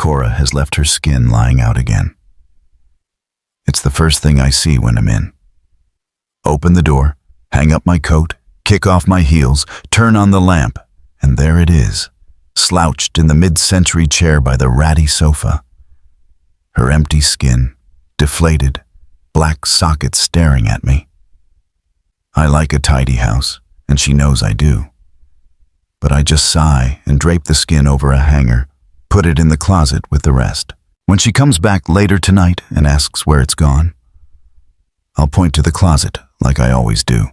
Cora has left her skin lying out again. It's the first thing I see when I'm in. Open the door, hang up my coat, kick off my heels, turn on the lamp, and there it is, slouched in the mid-century chair by the ratty sofa. Her empty skin, deflated, black sockets staring at me. I like a tidy house, and she knows I do. But I just sigh and drape the skin over a hanger, put it in the closet with the rest. When she comes back later tonight and asks where it's gone, I'll point to the closet like I always do,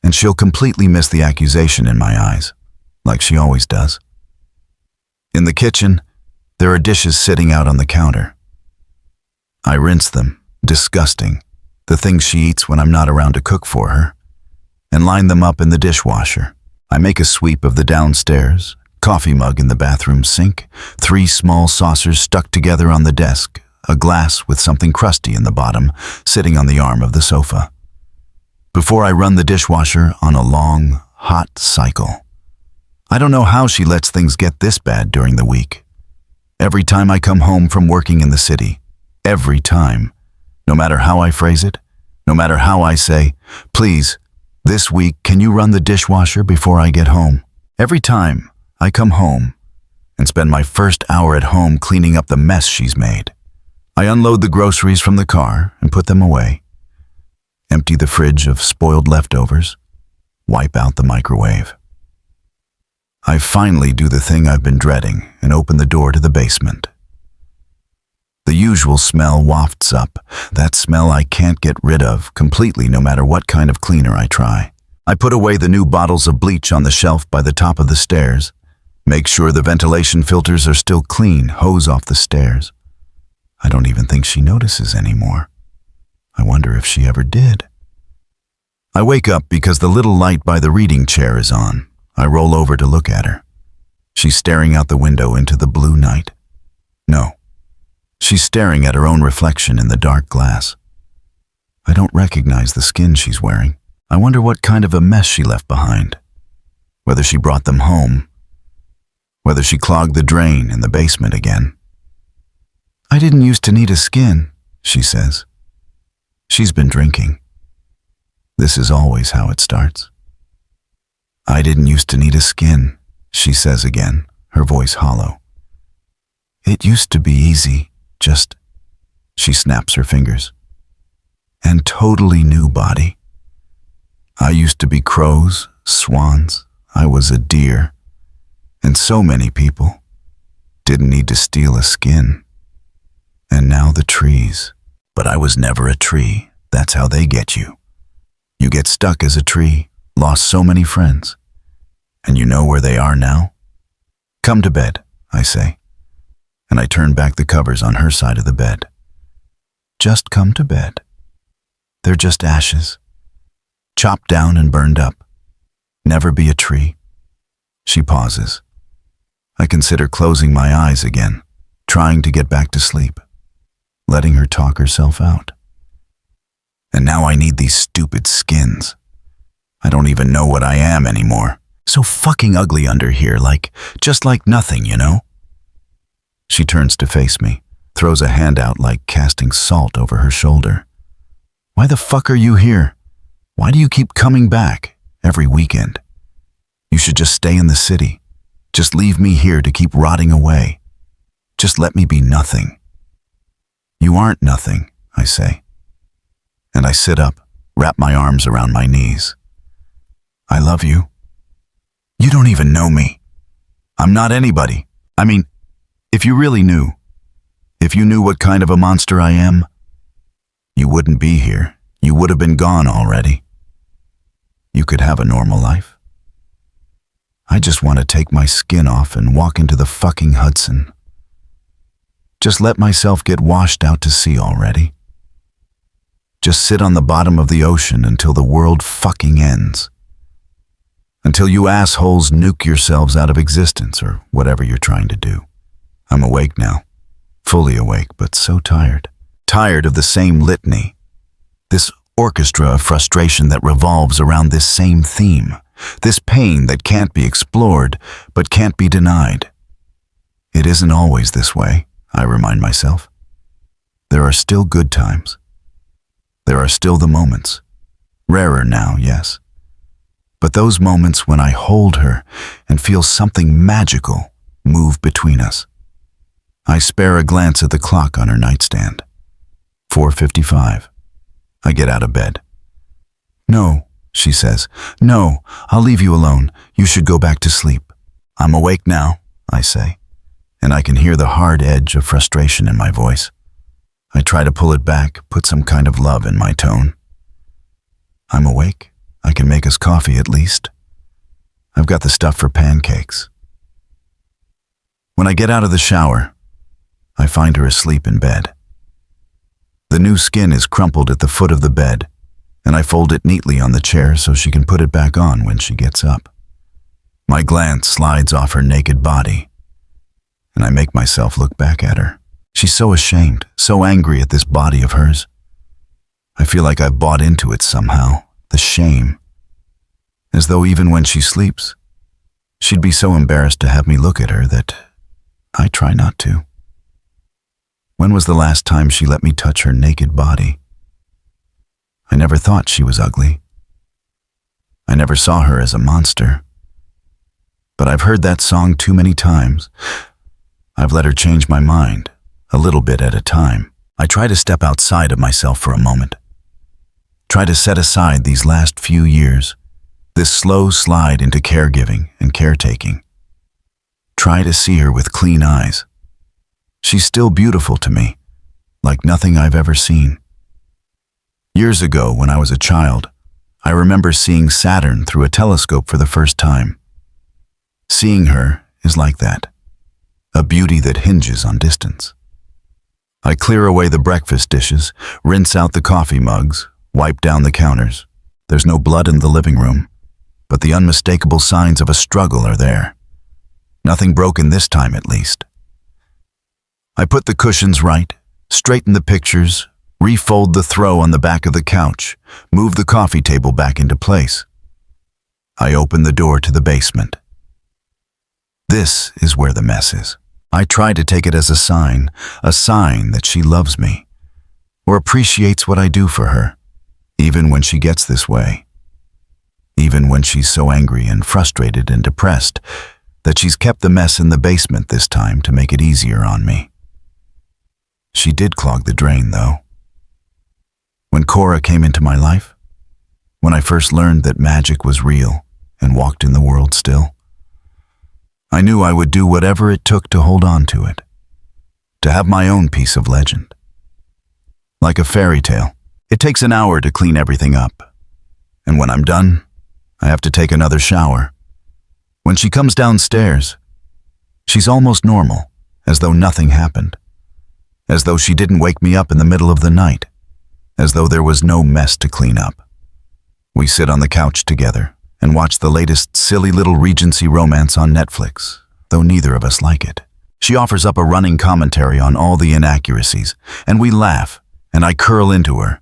and she'll completely miss the accusation in my eyes, like she always does. In the kitchen, there are dishes sitting out on the counter. I rinse them, disgusting, the things she eats when I'm not around to cook for her, and line them up in the dishwasher. I make a sweep of the downstairs, coffee mug in the bathroom sink, 3 small saucers stuck together on the desk, a glass with something crusty in the bottom sitting on the arm of the sofa. Before I run the dishwasher on a long, hot cycle. I don't know how she lets things get this bad during the week. Every time I come home from working in the city, every time, no matter how I phrase it, no matter how I say, please, this week, can you run the dishwasher before I get home? Every time I come home and spend my first hour at home cleaning up the mess she's made. I unload the groceries from the car and put them away. Empty the fridge of spoiled leftovers. Wipe out the microwave. I finally do the thing I've been dreading and open the door to the basement. The usual smell wafts up, that smell I can't get rid of completely no matter what kind of cleaner I try. I put away the new bottles of bleach on the shelf by the top of the stairs, make sure the ventilation filters are still clean, hose off the stairs. I don't even think she notices anymore. I wonder if she ever did. I wake up because the little light by the reading chair is on. I roll over to look at her. She's staring out the window into the blue night. No. She's staring at her own reflection in the dark glass. I don't recognize the skin she's wearing. I wonder what kind of a mess she left behind. Whether she brought them home. Whether she clogged the drain in the basement again. I didn't used to need a skin, she says. She's been drinking. This is always how it starts. I didn't used to need a skin, she says again, her voice hollow. It used to be easy. Just, she snaps her fingers. And totally new body. I used to be crows, swans, I was a deer. And so many people didn't need to steal a skin. And now the trees. But I was never a tree, that's how they get you. You get stuck as a tree, lost so many friends. And you know where they are now? Come to bed, I say. And I turn back the covers on her side of the bed. Just come to bed. They're just ashes. Chopped down and burned up. Never be a tree. She pauses. I consider closing my eyes again, trying to get back to sleep, letting her talk herself out. And now I need these stupid skins. I don't even know what I am anymore. So fucking ugly under here, just like nothing, you know? She turns to face me, throws a hand out like casting salt over her shoulder. Why the fuck are you here? Why do you keep coming back every weekend? You should just stay in the city. Just leave me here to keep rotting away. Just let me be nothing. You aren't nothing, I say. And I sit up, wrap my arms around my knees. I love you. You don't even know me. I'm not anybody. I mean, if you really knew, if you knew what kind of a monster I am, you wouldn't be here. You would have been gone already. You could have a normal life. I just want to take my skin off and walk into the fucking Hudson. Just let myself get washed out to sea already. Just sit on the bottom of the ocean until the world fucking ends. Until you assholes nuke yourselves out of existence or whatever you're trying to do. I'm awake now, fully awake, but so tired. Tired of the same litany. This orchestra of frustration that revolves around this same theme. This pain that can't be explored, but can't be denied. It isn't always this way, I remind myself. There are still good times. There are still the moments. Rarer now, yes. But those moments when I hold her and feel something magical move between us. I spare a glance at the clock on her nightstand. 4:55. I get out of bed. "No," she says. "No, I'll leave you alone. You should go back to sleep." "I'm awake now," I say, and I can hear the hard edge of frustration in my voice. I try to pull it back, put some kind of love in my tone. "I'm awake. I can make us coffee at least. I've got the stuff for pancakes." When I get out of the shower, I find her asleep in bed. The new skin is crumpled at the foot of the bed, and I fold it neatly on the chair so she can put it back on when she gets up. My glance slides off her naked body, and I make myself look back at her. She's so ashamed, so angry at this body of hers. I feel like I've bought into it somehow, the shame. As though even when she sleeps, she'd be so embarrassed to have me look at her that I try not to. When was the last time she let me touch her naked body? I never thought she was ugly. I never saw her as a monster. But I've heard that song too many times. I've let her change my mind, a little bit at a time. I try to step outside of myself for a moment. Try to set aside these last few years, this slow slide into caregiving and caretaking. Try to see her with clean eyes. She's still beautiful to me, like nothing I've ever seen. Years ago, when I was a child, I remember seeing Saturn through a telescope for the first time. Seeing her is like that, a beauty that hinges on distance. I clear away the breakfast dishes, rinse out the coffee mugs, wipe down the counters. There's no blood in the living room, but the unmistakable signs of a struggle are there. Nothing broken this time, at least. I put the cushions right, straighten the pictures, refold the throw on the back of the couch, move the coffee table back into place. I open the door to the basement. This is where the mess is. I try to take it as a sign that she loves me, or appreciates what I do for her, even when she gets this way. Even when she's so angry and frustrated and depressed that she's kept the mess in the basement this time to make it easier on me. She did clog the drain, though. When Cora came into my life, when I first learned that magic was real and walked in the world still, I knew I would do whatever it took to hold on to it, to have my own piece of legend. Like a fairy tale, it takes an hour to clean everything up, and when I'm done, I have to take another shower. When she comes downstairs, she's almost normal, as though nothing happened, as though she didn't wake me up in the middle of the night, as though there was no mess to clean up. We sit on the couch together and watch the latest silly little Regency romance on Netflix, though neither of us like it. She offers up a running commentary on all the inaccuracies, and we laugh, and I curl into her,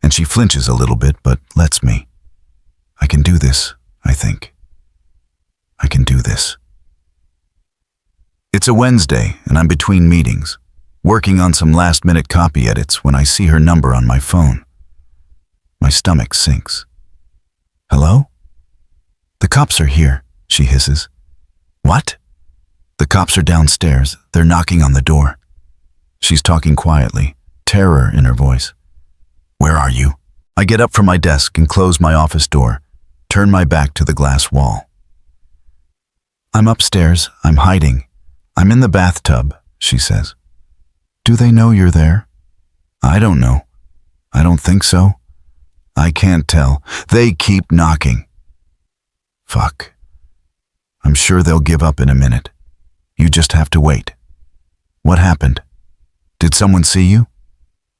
and she flinches a little bit but lets me. I can do this, I think. I can do this. It's a Wednesday, and I'm between meetings, working on some last-minute copy edits when I see her number on my phone. My stomach sinks. "Hello?" "The cops are here," she hisses. "What?" "The cops are downstairs. They're knocking on the door." She's talking quietly, terror in her voice. "Where are you?" I get up from my desk and close my office door, turn my back to the glass wall. "I'm upstairs. I'm hiding. I'm in the bathtub," she says. "Do they know you're there?" "I don't know. I don't think so. I can't tell. They keep knocking." Fuck. I'm sure they'll give up in a minute. You just have to wait. "What happened? Did someone see you?"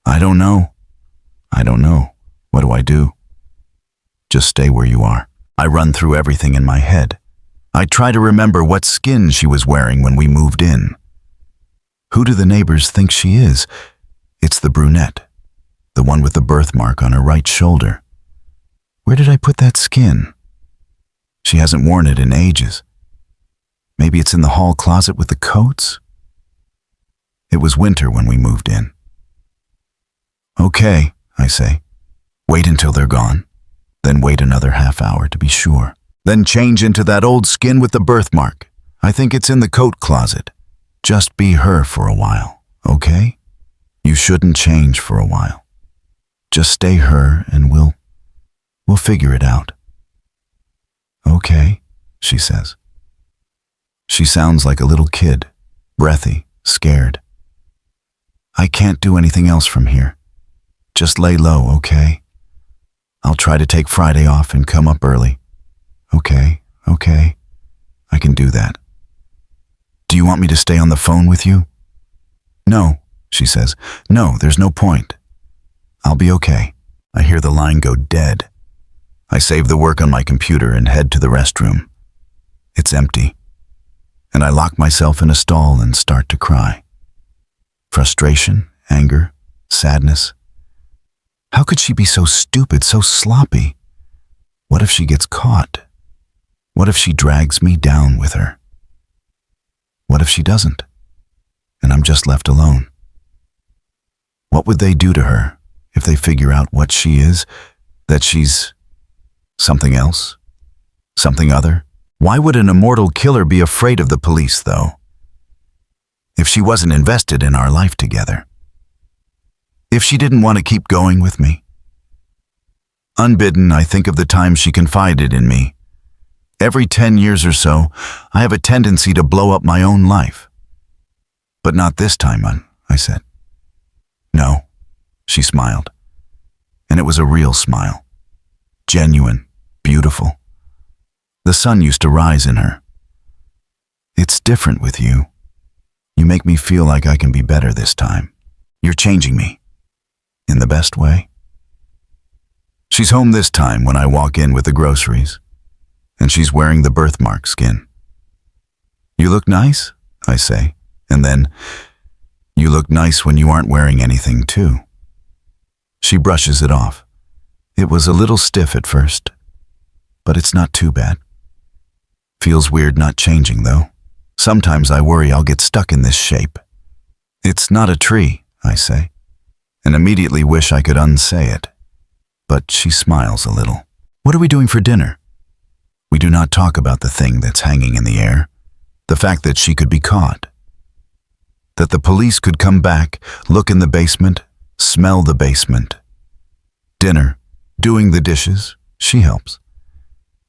"I don't know. I don't know. What do I do?" "Just stay where you are." I run through everything in my head. I try to remember what skin she was wearing when we moved in. Who do the neighbors think she is? It's the brunette, the one with the birthmark on her right shoulder. Where did I put that skin? She hasn't worn it in ages. Maybe it's in the hall closet with the coats? was winter when we moved in. Okay, I say. Wait until they're gone. Then wait another half hour to be sure. Then change into that old skin with the birthmark. I think it's in the coat closet. Just be her for a while, okay? You shouldn't change for a while. Just stay her and we'll figure it out. Okay, she says. She sounds like a little kid, breathy, scared. I can't do anything else from here. Just lay low, okay? I'll try to take Friday off and come up early. Okay, I can do that. Do you want me to stay on the phone with you? No, she says. No, there's no point. I'll be okay. I hear the line go dead. I save the work on my computer and head to the restroom. It's empty. And I lock myself in a stall and start to cry. Frustration, anger, sadness. How could she be so stupid, so sloppy? What if she gets caught? What if she drags me down with her? What if she doesn't? And I'm just left alone. What would they do to her if they figure out what she is, that she's something else, something other? Why would an immortal killer be afraid of the police, though? If she wasn't invested in our life together? If she didn't want to keep going with me? Unbidden, I think of the time she confided in me. Every 10 years or so, I have a tendency to blow up my own life. But not this time, I said. No, she smiled. And it was a real smile. Genuine, beautiful. The sun used to rise in her. It's different with you. You make me feel like I can be better this time. You're changing me. In the best way. She's home this time when I walk in with the groceries. And she's wearing the birthmark skin. You look nice, I say. And then, you look nice when you aren't wearing anything too. She brushes it off. It was a little stiff at first, but it's not too bad. Feels weird not changing though. Sometimes I worry I'll get stuck in this shape. It's not a tree, I say, and immediately wish I could unsay it. But she smiles a little. What are we doing for dinner? We do not talk about the thing that's hanging in the air, the fact that she could be caught. That the police could come back, look in the basement, smell the basement. Dinner, doing the dishes, she helps.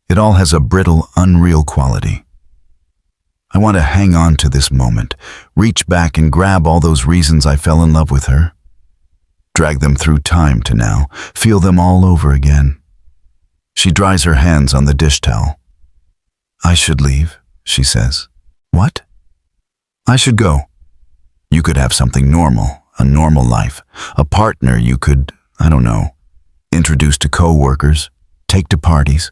It all has a brittle, unreal quality. I want to hang on to this moment, reach back and grab all those reasons I fell in love with her. Drag them through time to now, feel them all over again. She dries her hands on the dish towel. I should leave, she says. What? I should go. You could have something normal, a normal life, a partner you could, I don't know, introduce to co-workers, take to parties.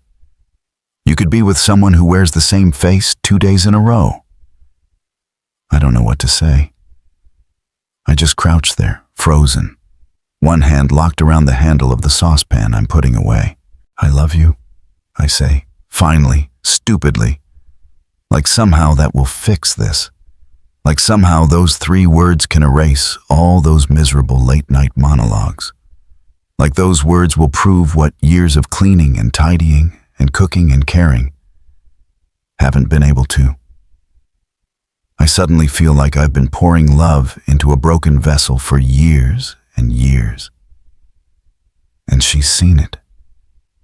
You could be with someone who wears the same face 2 days in a row. I don't know what to say. I just crouch there, frozen, one hand locked around the handle of the saucepan I'm putting away. I love you, I say, finally, stupidly. Like somehow that will fix this. Like somehow those 3 words can erase all those miserable late-night monologues. Like those words will prove what years of cleaning and tidying and cooking and caring haven't been able to. I suddenly feel like I've been pouring love into a broken vessel for years and years. And she's seen it,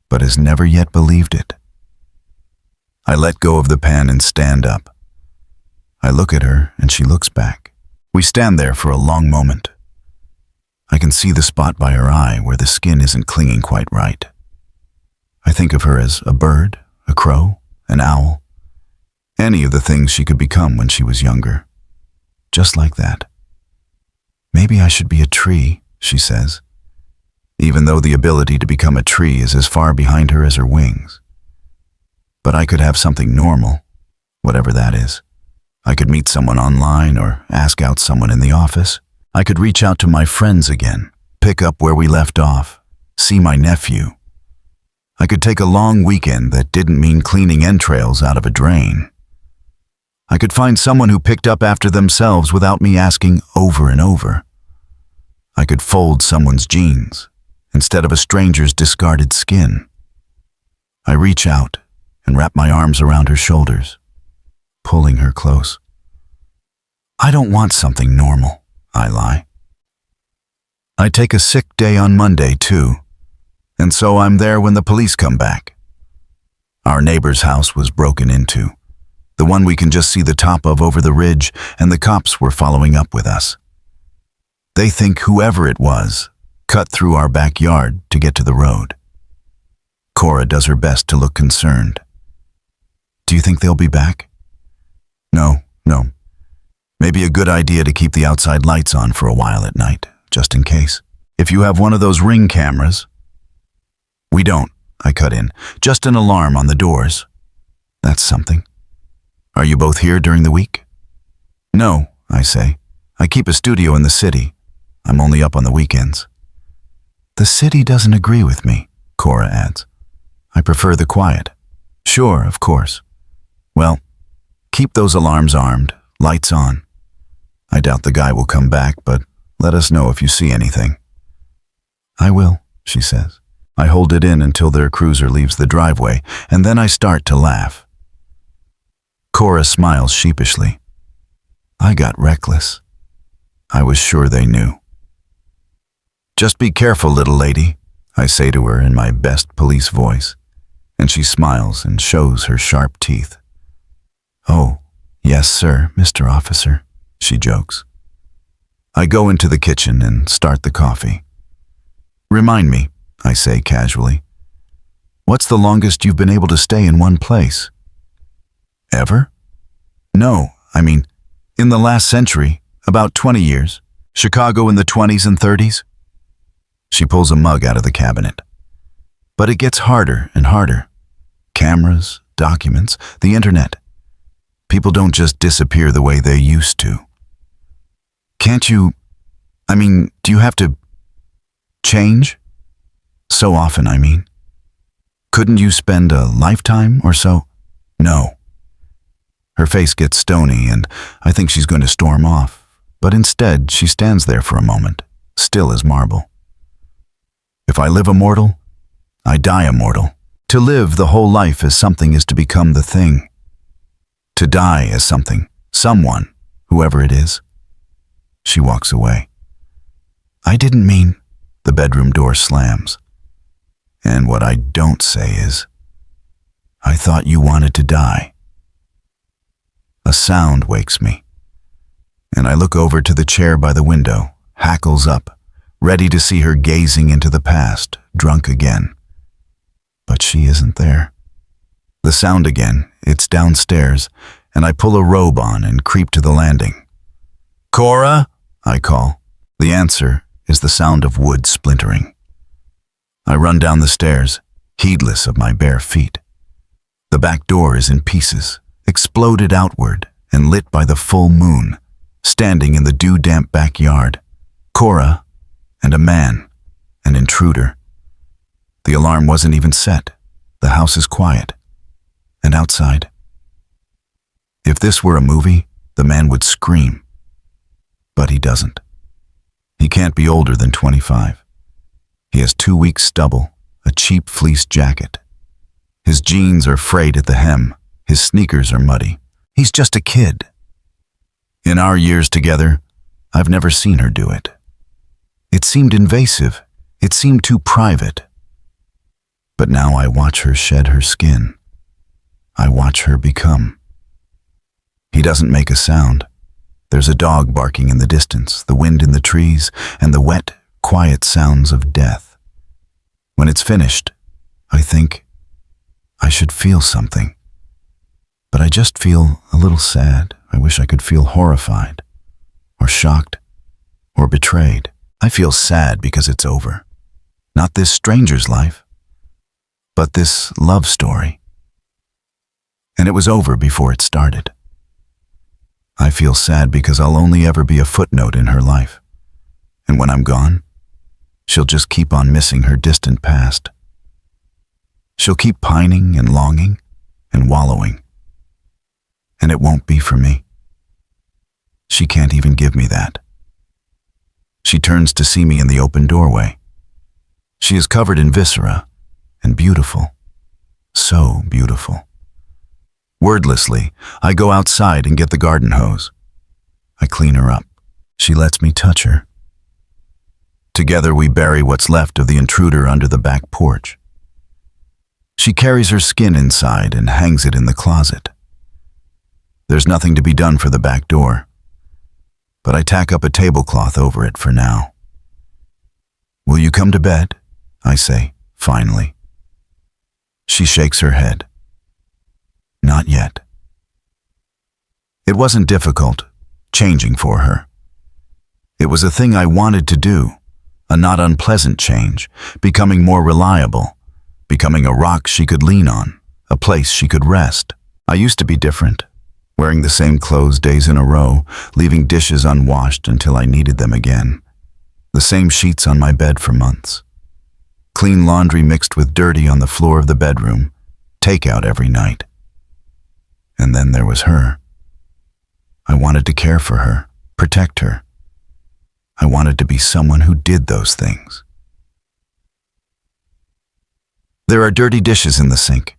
but has never yet believed it. I let go of the pan and stand up. I look at her and she looks back. We stand there for a long moment. I can see the spot by her eye where the skin isn't clinging quite right. I think of her as a bird, a crow, an owl, any of the things she could become when she was younger. Just like that. Maybe I should be a tree, she says, even though the ability to become a tree is as far behind her as her wings. But I could have something normal, whatever that is. I could meet someone online or ask out someone in the office. I could reach out to my friends again, pick up where we left off, see my nephew. I could take a long weekend that didn't mean cleaning entrails out of a drain. I could find someone who picked up after themselves without me asking over and over. I could fold someone's jeans instead of a stranger's discarded skin. I reach out and wrap my arms around her shoulders, pulling her close. I don't want something normal, I lie. I take a sick day on Monday, too, and so I'm there when the police come back. Our neighbor's house was broken into, the one we can just see the top of over the ridge, and the cops were following up with us. They think whoever it was cut through our backyard to get to the road. Cora does her best to look concerned. Do you think they'll be back? No. Maybe a good idea to keep the outside lights on for a while at night, just in case. If you have one of those Ring cameras. We don't, I cut in. Just an alarm on the doors. That's something. Are you both here during the week? No, I say. I keep a studio in the city. I'm only up on the weekends. The city doesn't agree with me, Cora adds. I prefer the quiet. Sure, of course. Well, keep those alarms armed, lights on. I doubt the guy will come back, but let us know if you see anything. I will, she says. I hold it in until their cruiser leaves the driveway, and then I start to laugh. Cora smiles sheepishly. I got reckless. I was sure they knew. Just be careful, little lady, I say to her in my best police voice, and she smiles and shows her sharp teeth. Oh, yes, sir, Mr. Officer, she jokes. I go into the kitchen and start the coffee. Remind me, I say casually. What's the longest you've been able to stay in one place? Ever? No, I mean, in the last century, about 20 years. Chicago in the 20s and 30s. She pulls a mug out of the cabinet. But it gets harder and harder. Cameras, documents, the internet. People don't just disappear the way they used to. Can't you, do you have to change? So often, I mean. Couldn't you spend a lifetime or so? No. Her face gets stony, and I think she's going to storm off, but instead she stands there for a moment, still as marble. If I live immortal, I die immortal. To live the whole life as something is to become the thing. To die as something, someone, whoever it is. She walks away. I didn't mean. The bedroom door slams. And what I don't say is, I thought you wanted to die. A sound wakes me, and I look over to the chair by the window, hackles up, ready to see her gazing into the past, drunk again. But she isn't there. The sound again, it's downstairs, and I pull a robe on and creep to the landing. Cora, I call. The answer is the sound of wood splintering. I run down the stairs, heedless of my bare feet. The back door is in pieces, exploded outward and lit by the full moon, standing in the dew-damp backyard. Cora and a man, an intruder. The alarm wasn't even set. The house is quiet. And outside. If this were a movie, the man would scream. But he doesn't. He can't be older than 25. He has 2 weeks stubble, a cheap fleece jacket. His jeans are frayed at the hem. His sneakers are muddy. He's just a kid. In our years together, I've never seen her do it. It seemed invasive. It seemed too private. But now I watch her shed her skin. I watch her become. He doesn't make a sound. There's a dog barking in the distance, the wind in the trees, and the wet, quiet sounds of death. When it's finished, I think I should feel something. But I just feel a little sad. I wish I could feel horrified, or shocked, or betrayed. I feel sad because it's over. Not this stranger's life, but this love story. And it was over before it started. I feel sad because I'll only ever be a footnote in her life. And when I'm gone, she'll just keep on missing her distant past. She'll keep pining and longing and wallowing. And it won't be for me. She can't even give me that. She turns to see me in the open doorway. She is covered in viscera and beautiful. So beautiful. Wordlessly, I go outside and get the garden hose. I clean her up. She lets me touch her. Together we bury what's left of the intruder under the back porch. She carries her skin inside and hangs it in the closet. There's nothing to be done for the back door, but I tack up a tablecloth over it for now. "Will you come to bed?" I say, finally. She shakes her head. Not yet. It wasn't difficult, changing for her. It was a thing I wanted to do, a not unpleasant change, becoming more reliable, becoming a rock she could lean on, a place she could rest. I used to be different, wearing the same clothes days in a row, leaving dishes unwashed until I needed them again. The same sheets on my bed for months. Clean laundry mixed with dirty on the floor of the bedroom, takeout every night. And then there was her. I wanted to care for her, protect her. I wanted to be someone who did those things. There are dirty dishes in the sink.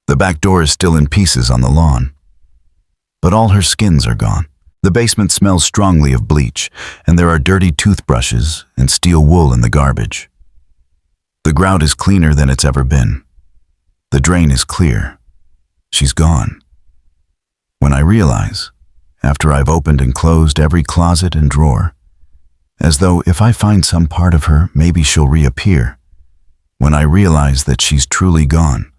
The back door is still in pieces on the lawn. But all her skins are gone. The basement smells strongly of bleach, and there are dirty toothbrushes and steel wool in the garbage. The grout is cleaner than it's ever been. The drain is clear. She's gone. When I realize, after I've opened and closed every closet and drawer, as though if I find some part of her, maybe she'll reappear. When I realize that she's truly gone,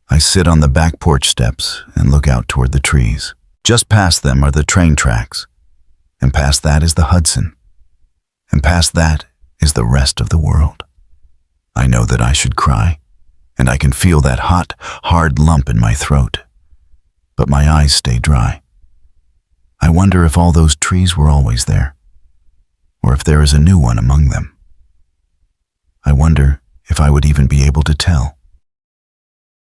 I sit on the back porch steps and look out toward the trees. Just past them are the train tracks, and past that is the Hudson, and past that is the rest of the world. I know that I should cry, and I can feel that hot, hard lump in my throat, but my eyes stay dry. I wonder if all those trees were always there, or if there is a new one among them. I wonder if I would even be able to tell.